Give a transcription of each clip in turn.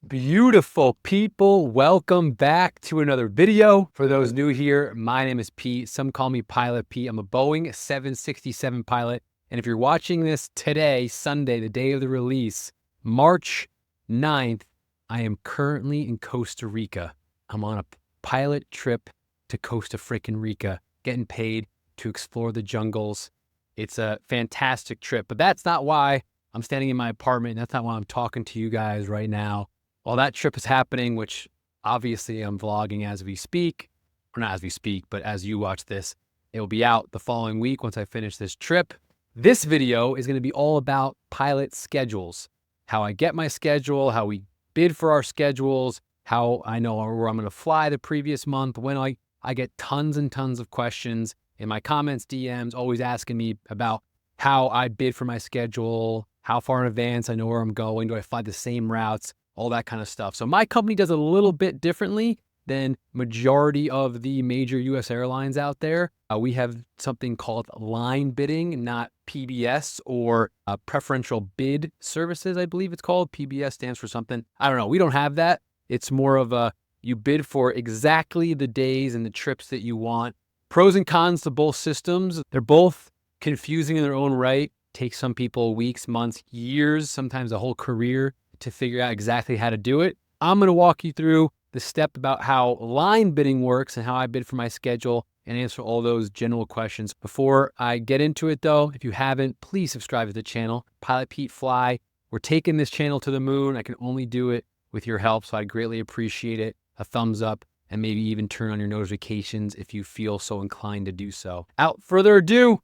Beautiful people, welcome back to another video. For those new here, my name is Pete. Some call me Pilot Pete. I'm a Boeing 767 pilot. And if you're watching this today, Sunday, the day of the release, March 9th, I am currently in Costa Rica. I'm on a pilot trip to Costa frickin' Rica, getting paid to explore the jungles. It's a fantastic trip, but that's not why I'm standing in my apartment. That's not why I'm talking to you guys right now. While that trip is happening, which obviously I'm vlogging as we speak, or not as we speak, but as you watch this, it will be out the following week once I finish this trip. This video is going to be all about pilot schedules, how I get my schedule, how we bid for our schedules, how I know where I'm going to fly the previous month, when I get tons and tons of questions in my comments, DMs, always asking me about how I bid for my schedule, how far in advance I know where I'm going, do I fly the same routes, all that kind of stuff. So my company does a little bit differently than majority of the major US airlines out there. We have something called line bidding, not PBS or preferential bid services, I believe it's called. PBS stands for something. I don't know. We don't have that. It's more of a, you bid for exactly the days and the trips that you want. Pros and cons to both systems. They're both confusing in their own right. Takes some people weeks, months, years, sometimes a whole career to figure out exactly how to do it. I'm going to walk you through the step about how line bidding works and how I bid for my schedule and answer all those general questions. Before I get into it though, if you haven't, please subscribe to the channel, Pilot Pete Fly. We're taking this channel to the moon. I can only do it with your help, so I'd greatly appreciate it. A thumbs up and maybe even turn on your notifications if you feel so inclined to do so. Without further ado,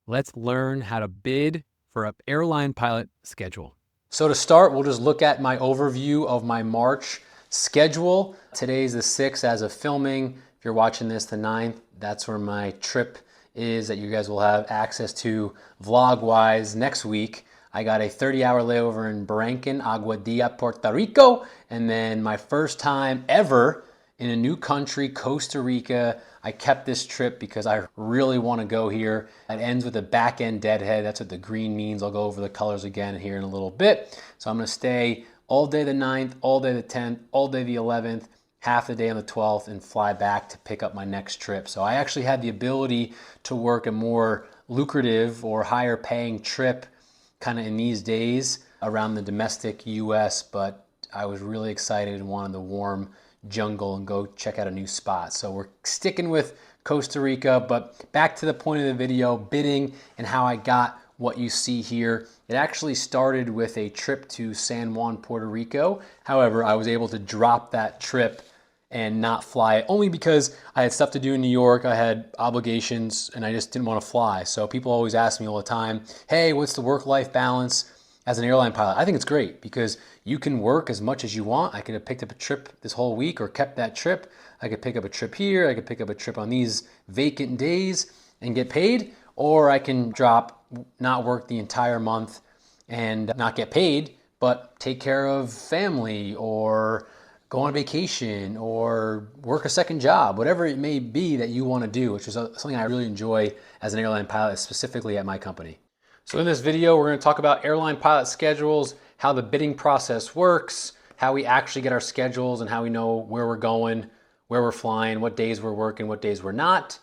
let's learn how to bid for an airline pilot schedule. So to start, we'll just look at my overview of my March schedule. Today's the 6th as of filming. If you're watching this the 9th, that's where my trip is that you guys will have access to vlog-wise next week. I got a 30-hour layover in Barranquilla, Aguadilla, Puerto Rico, and then my first time ever in a new country, Costa Rica. I kept this trip because I really want to go here. It ends with a back-end deadhead. That's what the green means. I'll go over the colors again here in a little bit. So I'm going to stay all day the 9th, all day the 10th, all day the 11th, half the day on the 12th, and fly back to pick up my next trip. So I actually had the ability to work a more lucrative or higher paying trip kind of in these days around the domestic US, but I was really excited and wanted the warm jungle and go check out a new spot. So we're sticking with Costa Rica, but back to the point of the video, bidding and how I got what you see here. It actually started with a trip to San Juan, Puerto Rico. However, I was able to drop that trip and not fly it only because I had stuff to do in New York. I had obligations and I just didn't want to fly. So people always ask me all the time, hey, what's the work-life balance as an airline pilot? I think it's great because you can work as much as you want. I could have picked up a trip this whole week or kept that trip. I could pick up a trip here. I could pick up a trip on these vacant days and get paid, or I can drop, not work the entire month and not get paid, but take care of family or go on vacation or work a second job, whatever it may be that you want to do, which is something I really enjoy as an airline pilot, specifically at my company. So in this video, we're going to talk about airline pilot schedules, how the bidding process works, how we actually get our schedules and how we know where we're going, where we're flying, what days we're working, what days we're not,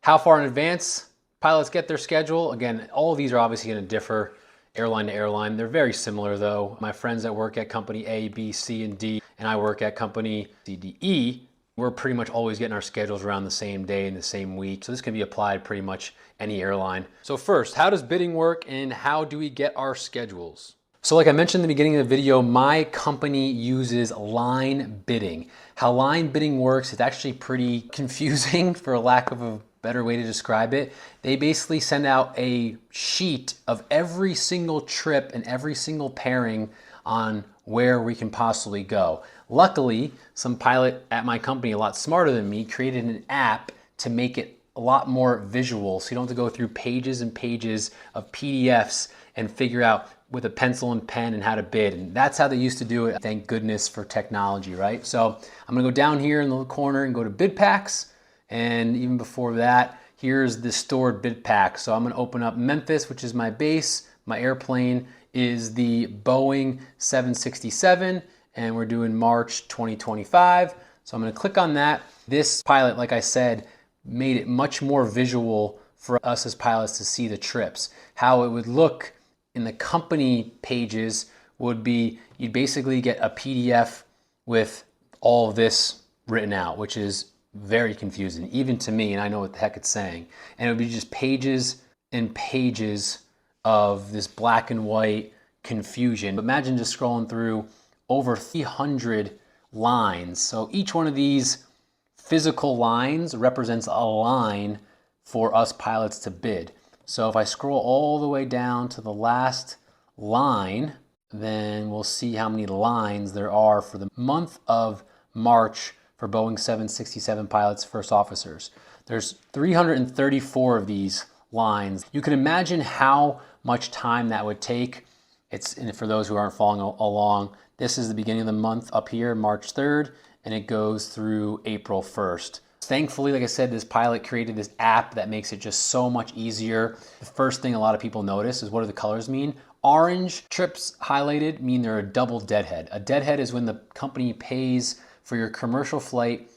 how far in advance pilots get their schedule. Again, all of these are obviously going to differ airline to airline. They're very similar though. My friends that work at company A, B, C, and D, and I work at company C, D, E, we're pretty much always getting our schedules around the same day and the same week. So this can be applied pretty much any airline. So first, how does bidding work and how do we get our schedules? So like I mentioned in the beginning of the video, my company uses line bidding. How line bidding works is actually pretty confusing for a lack of a better way to describe it. They basically send out a sheet of every single trip and every single pairing on where we can possibly go. Luckily, some pilot at my company, a lot smarter than me, created an app to make it a lot more visual. So you don't have to go through pages and pages of PDFs and figure out with a pencil and pen and how to bid. And that's how they used to do it. Thank goodness for technology, right? So I'm gonna go down here in the corner and go to bid packs. And even before that, here's the stored bid pack. So I'm gonna open up Memphis, which is my base. My airplane is the Boeing 767. and we're doing March 2025. So I'm going to click on that. This pilot, like I said, made it much more visual for us as pilots to see the trips. How it would look in the company pages would be you'd basically get a PDF with all of this written out, which is very confusing, even to me, and I know what the heck it's saying. And it would be just pages and pages of this black and white confusion. But imagine just scrolling through over 300 lines. So each one of these physical lines represents a line for us pilots to bid. So if I scroll all the way down to the last line, then we'll see how many lines there are for the month of March for Boeing 767 pilots, first officers. There's 334 of these lines. You can imagine how much time that would take. And for those who aren't following along, this is the beginning of the month up here, March 3rd, and it goes through April 1st. Thankfully, like I said, this pilot created this app that makes it just so much easier. The first thing a lot of people notice is what do the colors mean? Orange trips highlighted mean they're a double deadhead. A deadhead is when the company pays for your commercial flight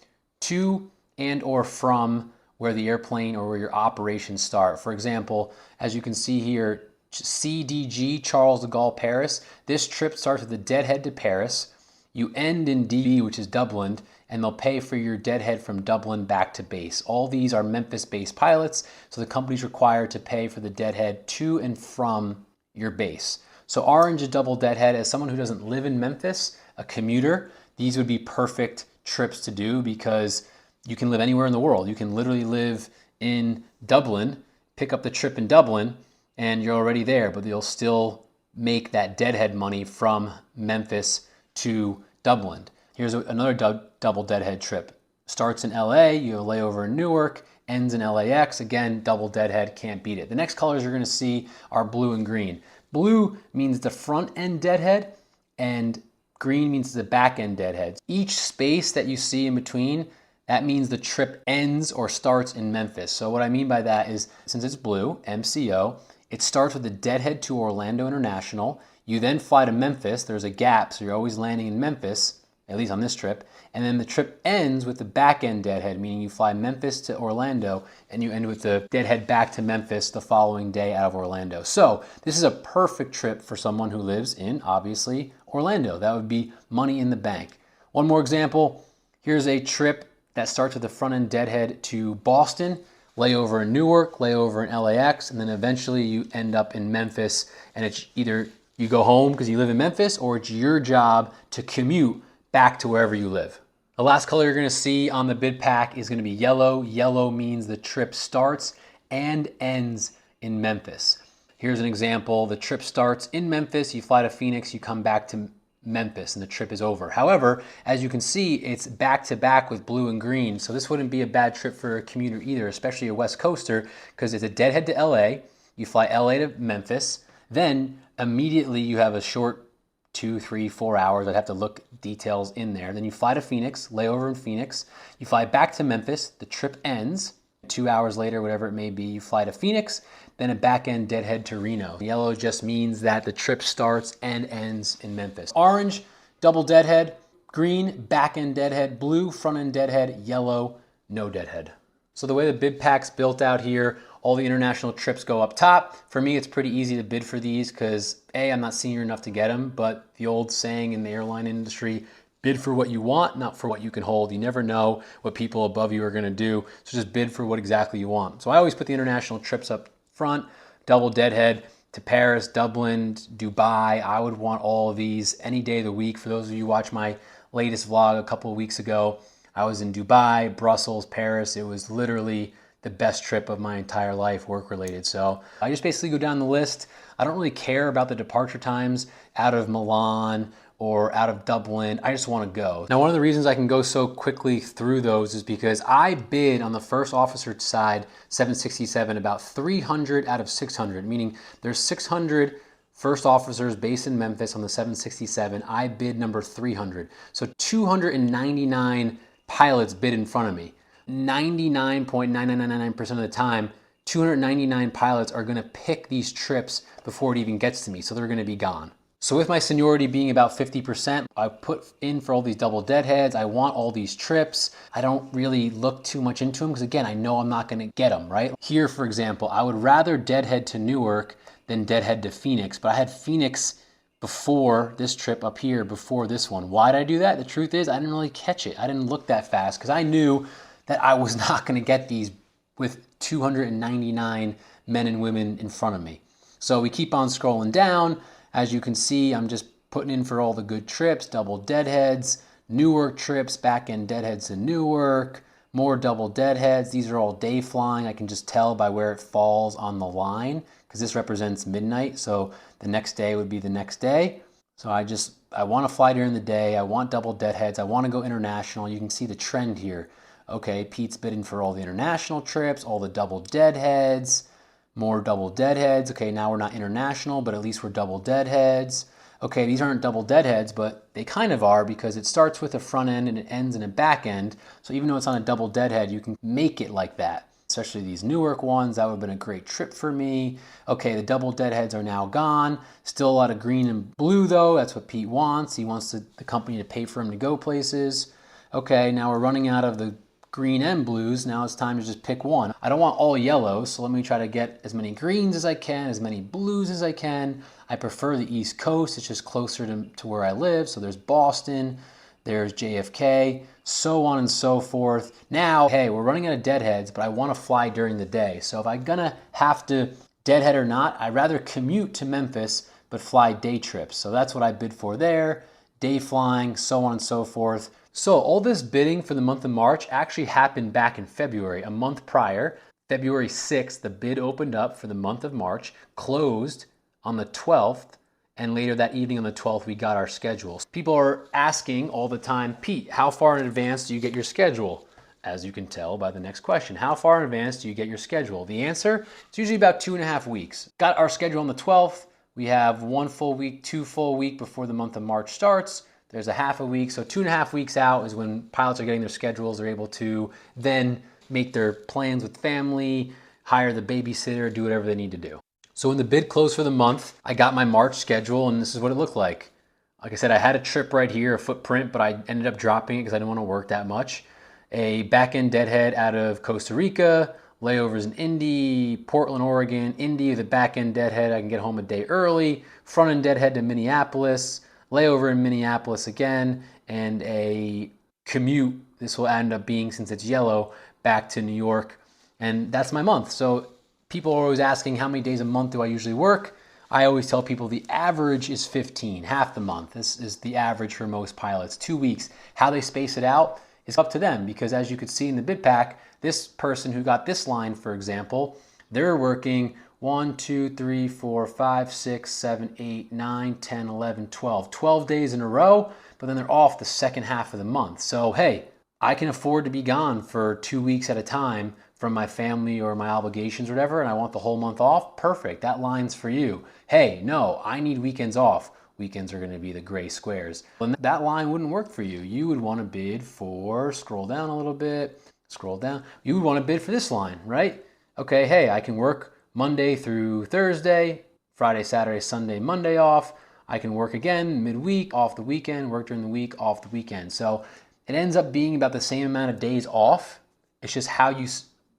to and or from where the airplane or where your operations start. For example, as you can see here, CDG, Charles de Gaulle, Paris. This trip starts with a deadhead to Paris. You end in DB, which is Dublin, and they'll pay for your deadhead from Dublin back to base. All these are Memphis-based pilots, so the company's required to pay for the deadhead to and from your base. So orange is double deadhead. As someone who doesn't live in Memphis, a commuter, these would be perfect trips to do because you can live anywhere in the world. You can literally live in Dublin, pick up the trip in Dublin, and you're already there, but you'll still make that deadhead money from Memphis to Dublin. Here's another double deadhead trip. Starts in LA, you have a layover in Newark, ends in LAX. Again, double deadhead, can't beat it. The next colors you're gonna see are blue and green. Blue means the front end deadhead, and green means the back end deadhead. Each space that you see in between, that means the trip ends or starts in Memphis. So what I mean by that is, since it's blue, MCO, it starts with a deadhead to Orlando International. You then fly to Memphis. There's a gap, so you're always landing in Memphis, at least on this trip. And then the trip ends with the back end deadhead, meaning you fly Memphis to Orlando and you end with the deadhead back to Memphis the following day out of Orlando. So this is a perfect trip for someone who lives in, obviously, Orlando. That would be money in the bank. One more example. Here's a trip that starts with the front end deadhead to Boston, layover in Newark, layover in LAX, and then eventually you end up in Memphis, and it's either you go home because you live in Memphis or it's your job to commute back to wherever you live. The last color you're gonna see on the bid pack is gonna be yellow. Yellow means the trip starts and ends in Memphis. Here's an example. The trip starts in Memphis, you fly to Phoenix, you come back to Memphis, and the trip is over. However, as you can see, it's back to back with blue and green, so this wouldn't be a bad trip for a commuter either, especially a West Coaster, because it's a deadhead to LA, you fly LA to Memphis, then immediately you have a short 2, 3, 4 hours. I'd have to look details in there. Then you fly to Phoenix, layover in Phoenix. You fly back to Memphis. The trip ends. 2 hours later, whatever it may be, you fly to Phoenix, then a back end deadhead to Reno. Yellow just means that the trip starts and ends in Memphis. Orange, double deadhead. Green, back end deadhead. Blue, front end deadhead. Yellow, no deadhead. So the way the bid pack's built out here, all the international trips go up top. For me, it's pretty easy to bid for these because A, I'm not senior enough to get them, but the old saying in the airline industry, bid for what you want, not for what you can hold. You never know what people above you are gonna do, so just bid for what exactly you want. So I always put the international trips up front, double deadhead to Paris, Dublin, Dubai. I would want all of these any day of the week. For those of you who watch my latest vlog a couple of weeks ago, I was in Dubai, Brussels, Paris. It was literally the best trip of my entire life, work related. So I just basically go down the list. I don't really care about the departure times out of Milan or out of Dublin. I just want to go. Now, one of the reasons I can go so quickly through those is because I bid on the first officer side 767 about 300 out of 600, meaning there's 600 first officers based in Memphis on the 767. I bid number 300. So 299 pilots bid in front of me. 99.9999% of the time, 299 pilots are gonna pick these trips before it even gets to me, so they're gonna be gone. So with my seniority being about 50%, I put in for all these double deadheads. I want all these trips. I don't really look too much into them because again, I know I'm not going to get them, right? Here, for example, I would rather deadhead to Newark than deadhead to Phoenix, but I had Phoenix before this trip up here, before this one. Why did I do that? The truth is I didn't really catch it. I didn't look that fast because I knew that I was not going to get these with 299 men and women in front of me. So we keep on scrolling down. As you can see, I'm just putting in for all the good trips, double deadheads, Newark trips, back-end deadheads to Newark, more double deadheads. These are all day flying. I can just tell by where it falls on the line because this represents midnight. So the next day would be the next day. So I want to fly during the day. I want double deadheads. I want to go international. You can see the trend here. Okay, Pete's bidding for all the international trips, all the double deadheads, more double deadheads. Okay, now we're not international, but at least we're double deadheads. Okay, these aren't double deadheads, but they kind of are because it starts with a front end and it ends in a back end. So even though it's on a double deadhead, you can make it like that. Especially these Newark ones, that would have been a great trip for me. Okay, the double deadheads are now gone. Still a lot of green and blue though. That's what Pete wants. He wants the company to pay for him to go places. Okay, now we're running out of the green and blues. Now it's time to just pick one. I don't want all yellow, so let me try to get as many greens as I can, as many blues as I can. I prefer the East Coast. It's just closer to where I live. So there's Boston, there's JFK, so on and so forth. Now, hey, we're running out of deadheads, but I want to fly during the day. So if I'm gonna have to deadhead or not, I'd rather commute to Memphis, but fly day trips. So that's what I bid for there, day flying, so on and so forth. So all this bidding for the month of March actually happened back in February, a month prior. February 6th, the bid opened up for the month of March, closed on the 12th, and later that evening on the 12th, we got our schedules. People are asking all the time, Pete, how far in advance do you get your schedule? As you can tell by the next question, how far in advance do you get your schedule? The answer, it's usually about 2.5 weeks. Got our schedule on the 12th. We have 1 full week, 2 full week before the month of March starts. There's a half a week, so 2.5 weeks out is when pilots are getting their schedules. They're able to then make their plans with family, hire the babysitter, do whatever they need to do. So when the bid closed for the month, I got my March schedule and this is what it looked like. Like I said, I had a trip right here, a footprint, but I ended up dropping it because I didn't want to work that much. A back-end deadhead out of Costa Rica, layovers in Indy, Portland, Oregon, Indy with a back-end deadhead. I can get home a day early, front-end deadhead to Minneapolis, layover in Minneapolis again, and a commute. This will end up being, since it's yellow, back to New York. And that's my month. So people are always asking how many days a month do I usually work? I always tell people the average is 15, half the month. This is the average for most pilots, 2 weeks. How they space it out is up to them because as you could see in the bid pack, this person who got this line, for example, they're working 1, 2, 3, 4, 5, 6, 7, 8, 9, 10, 11, 12. 12 days in a row, but then they're off the second half of the month. So, hey, I can afford to be gone for 2 weeks at a time from my family or my obligations or whatever, and I want the whole month off. Perfect, that line's for you. Hey, no, I need weekends off. Weekends are gonna be the gray squares. And that line wouldn't work for you. You would wanna bid for, scroll down a little bit, scroll down. You would wanna bid for this line, right? Okay, hey, I can work Monday through Thursday, Friday, Saturday, Sunday, Monday off. I can work again midweek, off the weekend, work during the week, off the weekend. So it ends up being about the same amount of days off. It's just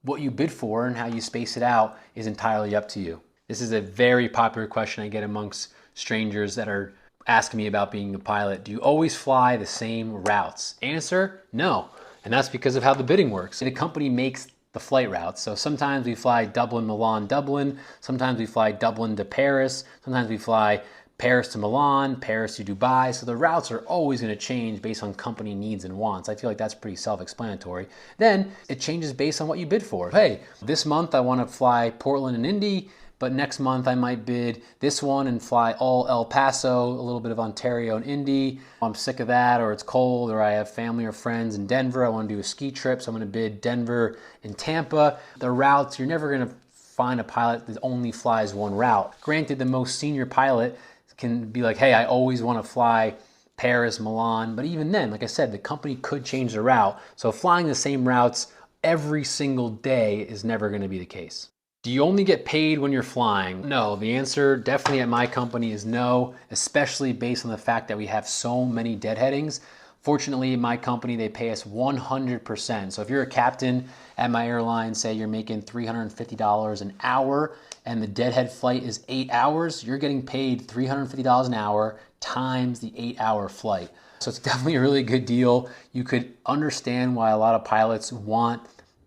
what you bid for and how you space it out is entirely up to you. This is a very popular question I get amongst strangers that are asking me about being a pilot. Do you always fly the same routes? Answer, no. And that's because of how the bidding works. The company makes the flight routes. So sometimes we fly Dublin, Milan, Dublin. Sometimes we fly Dublin to Paris. Sometimes we fly Paris to Milan, Paris to Dubai. So the routes are always going to change based on company needs and wants. I feel like that's pretty self-explanatory. Then it changes based on what you bid for. Hey, this month I want to fly Portland and Indy, but next month I might bid this one and fly all El Paso, a little bit of Ontario and Indy. I'm sick of that, or it's cold, or I have family or friends in Denver. I want to do a ski trip, so I'm going to bid Denver and Tampa. The routes, you're never going to find a pilot that only flies one route. Granted, the most senior pilot can be like, hey, I always want to fly Paris, Milan. But even then, like I said, the company could change the route. So flying the same routes every single day is never going to be the case. Do you only get paid when you're flying? No, the answer definitely at my company is no, especially based on the fact that we have so many deadheadings. Fortunately, in my company, they pay us 100%. So if you're a captain at my airline, say you're making $350 an hour and the deadhead flight is 8 hours, you're getting paid $350 an hour times the 8-hour flight. So it's definitely a really good deal. You could understand why a lot of pilots want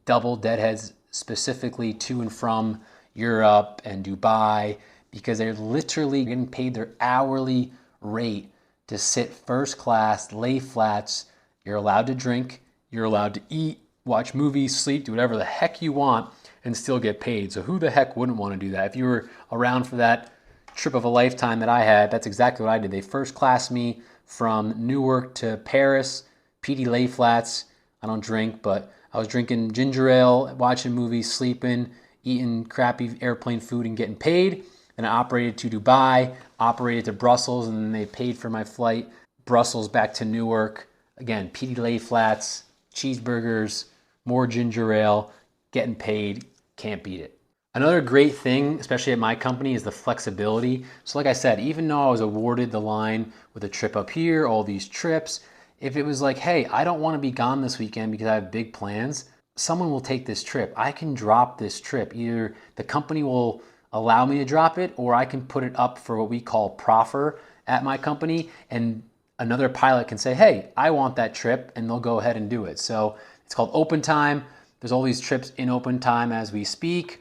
double deadheads specifically to and from Europe and Dubai, because they're literally getting paid their hourly rate to sit first class, lay flats. You're allowed to drink, you're allowed to eat, watch movies, sleep, do whatever the heck you want and still get paid. So who the heck wouldn't want to do that? If you were around for that trip of a lifetime that I had, that's exactly what I did. They first classed me from Newark to Paris, PD lay flats. I don't drink, but I was drinking ginger ale, watching movies, sleeping, eating crappy airplane food and getting paid. And I operated to Dubai, operated to Brussels, and then they paid for my flight, Brussels back to Newark. Again, PD lay flats, cheeseburgers, more ginger ale, getting paid, can't beat it. Another great thing, especially at my company, is the flexibility. So like I said, even though I was awarded the line with a trip up here, all these trips, if it was like, hey, I don't want to be gone this weekend because I have big plans, someone will take this trip. I can drop this trip. Either the company will allow me to drop it, or I can put it up for what we call proffer at my company, and another pilot can say, hey, I want that trip, and they'll go ahead and do it. So it's called open time. There's all these trips in open time as we speak.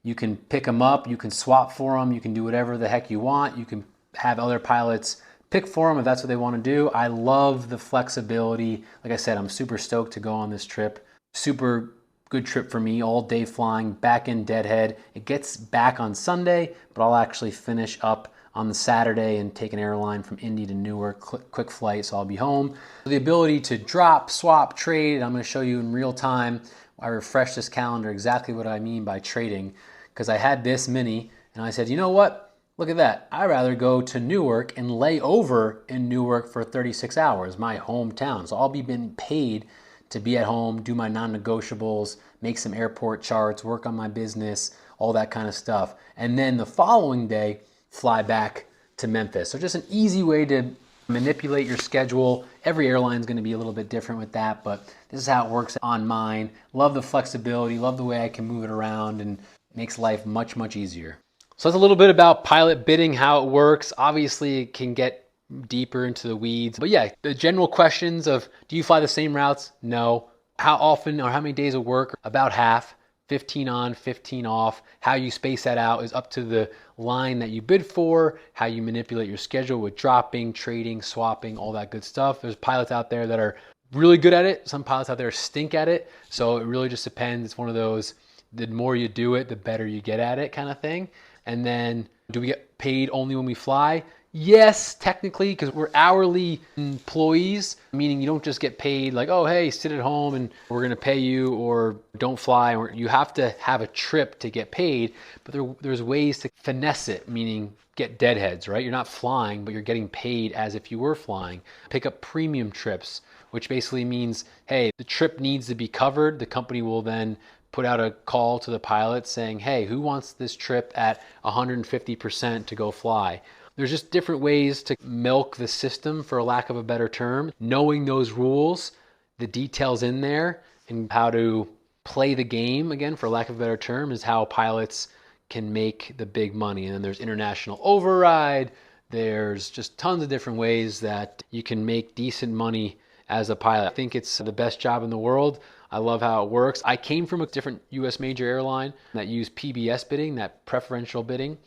You can pick them up, you can swap for them, you can do whatever the heck you want. You can have other pilots pick for them if that's what they want to do. I love the flexibility. Like I said, I'm super stoked to go on this trip. Super good trip for me, all day flying, back in Deadhead. It gets back on Sunday, but I'll actually finish up on the Saturday and take an airline from Indy to Newark, quick flight, so I'll be home. The ability to drop, swap, trade, I'm going to show you in real time. I refreshed this calendar exactly what I mean by trading, because I had this mini and I said, you know what? Look at that. I'd rather go to Newark and lay over in Newark for 36 hours, my hometown. So I'll be being paid to be at home, do my non-negotiables, make some airport charts, work on my business, all that kind of stuff. And then the following day, fly back to Memphis. So just an easy way to manipulate your schedule. Every airline is going to be a little bit different with that, but this is how it works on mine. Love the flexibility, love the way I can move it around, and it makes life much, much easier. So that's a little bit about pilot bidding, how it works. Obviously, it can get deeper into the weeds. But yeah, the general questions of, do you fly the same routes? No. How often or how many days of work? About half. 15 on, 15 off. How you space that out is up to the line that you bid for, how you manipulate your schedule with dropping, trading, swapping, all that good stuff. There's pilots out there that are really good at it. Some pilots out there stink at it. So it really just depends. It's one of those, the more you do it, the better you get at it kind of thing. And then, do we get paid only when we fly? Yes, technically, because we're hourly employees, meaning you don't just get paid like, oh, hey, sit at home and we're going to pay you, or don't fly. Or you have to have a trip to get paid, but there's ways to finesse it, meaning get deadheads, right? You're not flying, but you're getting paid as if you were flying. Pick up premium trips, which basically means, hey, the trip needs to be covered. The company will then put out a call to the pilot saying, hey, who wants this trip at 150% to go fly? There's just different ways to milk the system, for lack of a better term. Knowing those rules, the details in there, and how to play the game, again, for lack of a better term, is how pilots can make the big money. And then there's international override. There's just tons of different ways that you can make decent money as a pilot. I think it's the best job in the world. I love how it works. I came from a different US major airline that used PBS bidding, that preferential bidding.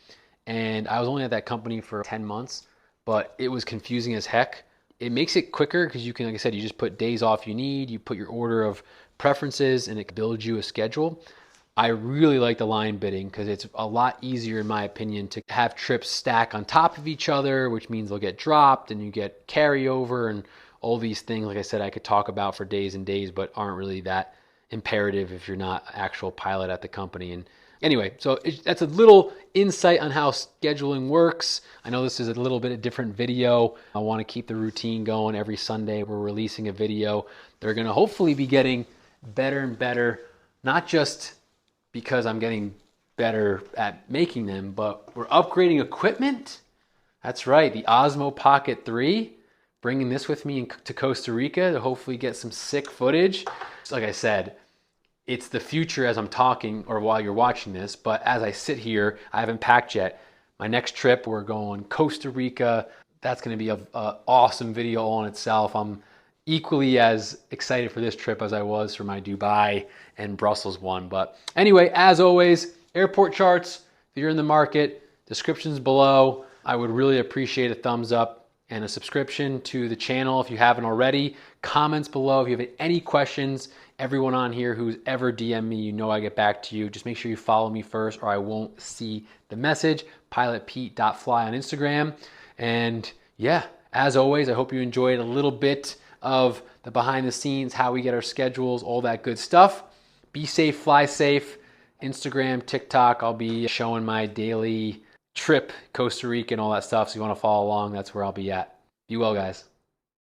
And I was only at that company for 10 months, but it was confusing as heck. It makes it quicker because you can, like I said, you just put days off you need, you put your order of preferences, and it builds you a schedule. I really like the line bidding because it's a lot easier, in my opinion, to have trips stack on top of each other, which means they'll get dropped and you get carryover and all these things. Like I said, I could talk about for days and days, but aren't really that imperative if you're not an actual pilot at the company. And anyway, so that's a little insight on how scheduling works. I know this is a little bit of different video. I want to keep the routine going. Every Sunday we're releasing a video. They're going to hopefully be getting better and better, not just because I'm getting better at making them, but we're upgrading equipment. That's right, the Osmo Pocket 3. Bringing this with me to Costa Rica to hopefully get some sick footage. So like I said, it's the future as I'm talking or while you're watching this, but as I sit here, I haven't packed yet. My next trip, we're going Costa Rica. That's gonna be an awesome video all in itself. I'm equally as excited for this trip as I was for my Dubai and Brussels one. But anyway, as always, airport charts, if you're in the market, descriptions below. I would really appreciate a thumbs up and a subscription to the channel if you haven't already. Comments below if you have any questions. Everyone on here who's ever DM me, you know I get back to you. Just make sure you follow me first or I won't see the message. pilotpete.fly on Instagram. And yeah, as always, I hope you enjoyed a little bit of the behind the scenes, how we get our schedules, all that good stuff. Be safe, fly safe. Instagram, TikTok, I'll be showing my daily trip, Costa Rica and all that stuff. So you want to follow along, that's where I'll be at. Be well, guys.